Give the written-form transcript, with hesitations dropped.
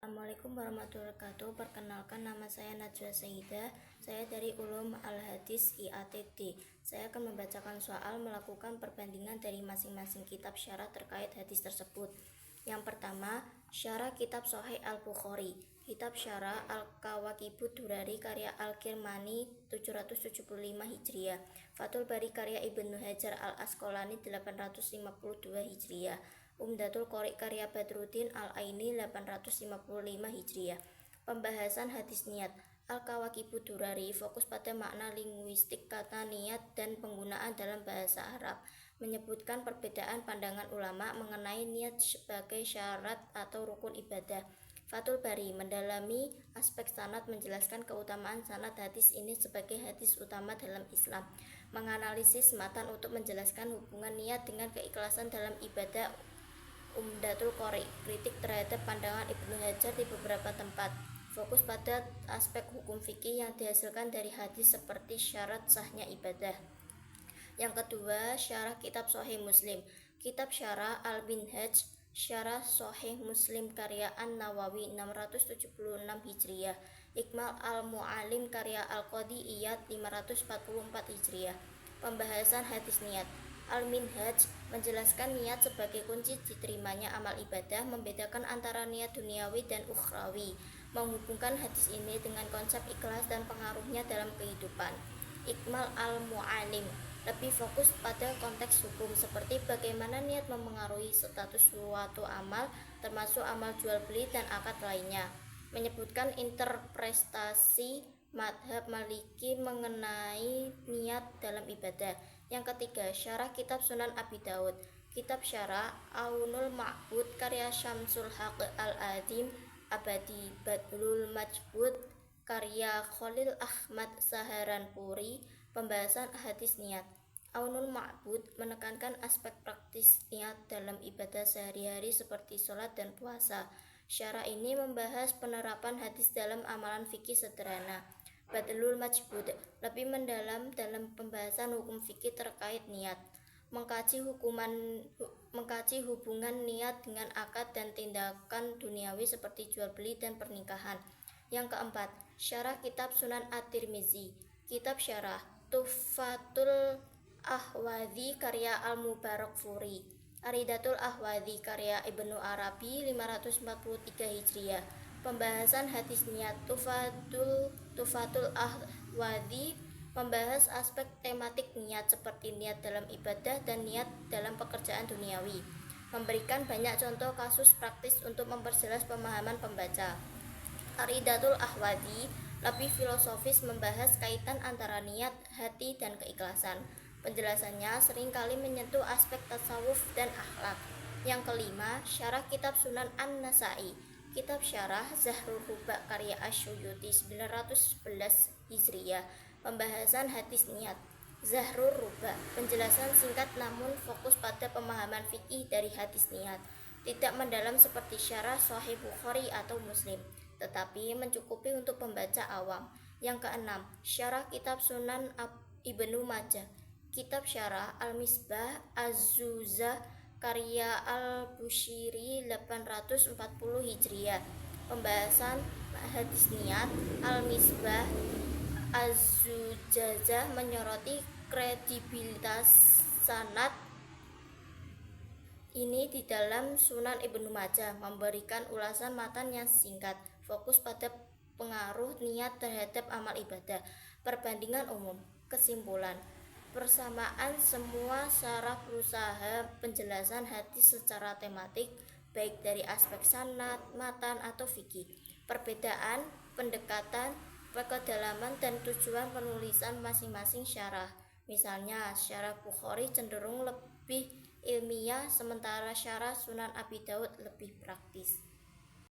Assalamualaikum warahmatullahi wabarakatuh. Perkenalkan, nama saya Najwa Saidah. Saya dari Ulum Al-Hadis IATD. Saya akan membacakan soal melakukan perbandingan dari masing-masing kitab syarah terkait hadis tersebut. Yang pertama, syarah kitab Sahih Al-Bukhari. Kitab syarah Al-Kawakibud Durari karya Al-Kirmani 775 Hijriah. Fathul Bari karya Ibnu Hajar Al-Asqalani 852 Hijriah. Umdatul Qori karya Badruddin Al-Aini 855 Hijriah. Pembahasan hadis niat. Al-Kawakibud Durari fokus pada makna linguistik kata niat dan penggunaan dalam bahasa Arab. Menyebutkan perbedaan pandangan ulama mengenai niat sebagai syarat atau rukun ibadah. Fathul Bari mendalami aspek sanad, menjelaskan keutamaan sanad hadis ini sebagai hadis utama dalam Islam. Menganalisis matan untuk menjelaskan hubungan niat dengan keikhlasan dalam ibadah. Umdatul Qori, kritik terhadap pandangan Ibnu Hajar di beberapa tempat. Fokus pada aspek hukum fikih yang dihasilkan dari hadis seperti syarat sahnya ibadah. Yang kedua, syarah kitab Sahih Muslim. Kitab syarah Al-Minhaj, syarah Sahih Muslim karya An-Nawawi 676 Hijriah. Ikmal Al-Mu'alim karya Al-Qadi Iyad 544 Hijriah. Pembahasan hadis niat. Al-Minhaj menjelaskan niat sebagai kunci diterimanya amal ibadah, membedakan antara niat duniawi dan ukhrawi, menghubungkan hadis ini dengan konsep ikhlas dan pengaruhnya dalam kehidupan. Ikmal Al-Mu'alim lebih fokus pada konteks hukum seperti bagaimana niat memengaruhi status suatu amal, termasuk amal jual beli dan akad lainnya. Menyebutkan interpretasi madhab Maliki mengenai niat dalam ibadah. Yang ketiga, syarah kitab Sunan Abi Daud. Kitab syarah Aunul Ma'bud karya Syamsul Haq Al-Adim Abadi. Badlul Majbud karya Khalil Ahmad Saharanpuri. Pembahasan hadis niat. Aunul Ma'bud menekankan aspek praktis niat dalam ibadah sehari-hari seperti sholat dan puasa. Syarah ini membahas penerapan hadis dalam amalan fikih sederhana. Badlul Majbud lebih mendalam dalam pembahasan hukum fikih terkait niat, mengkaji hubungan niat dengan akad dan tindakan duniawi seperti jual beli dan pernikahan. Yang keempat, syarah kitab Sunan At-Tirmizi. Kitab syarah Tuhfatul Ahwadhi karya Al-Mubarakfuri. Aridatul Ahwadhi karya Ibnu Arabi 543 Hijriah. Pembahasan hadis niat. Tuhfatul Ahwadhi membahas aspek tematik niat seperti niat dalam ibadah dan niat dalam pekerjaan duniawi, memberikan banyak contoh kasus praktis untuk memperjelas pemahaman pembaca. Aridatul Ahwadhi lebih filosofis, membahas kaitan antara niat, hati, dan keikhlasan. Penjelasannya seringkali menyentuh aspek tasawuf dan akhlak. Yang kelima, syarah kitab Sunan An-Nasai. Kitab syarah Zahrul Ruba karya Asyuyuti 911 Hijriah. Pembahasan hadis niat. Zahrul Ruba, penjelasan singkat namun fokus pada pemahaman fikih dari hadis niat. Tidak mendalam seperti syarah Sahih Bukhari atau Muslim, tetapi mencukupi untuk pembaca awam. Yang keenam, syarah kitab Sunan Ibnu Majah. Kitab syarah Al-Misbah Az-Zuzah karya Al-Bushiri 840 Hijriah. Pembahasan hadis niat. Al-Misbah Az-Zujazah menyoroti kredibilitas sanad ini di dalam Sunan Ibnu Majah, memberikan ulasan matan yang singkat, fokus pada pengaruh niat terhadap amal ibadah. Perbandingan umum. Kesimpulan. Persamaan semua syarah berusaha penjelasan hadis secara tematik, baik dari aspek sanad, matan, atau fikih. Perbedaan, pendekatan, kedalaman, dan tujuan penulisan masing-masing syarah. Misalnya, syarah Bukhari cenderung lebih ilmiah, sementara syarah Sunan Abi Daud lebih praktis.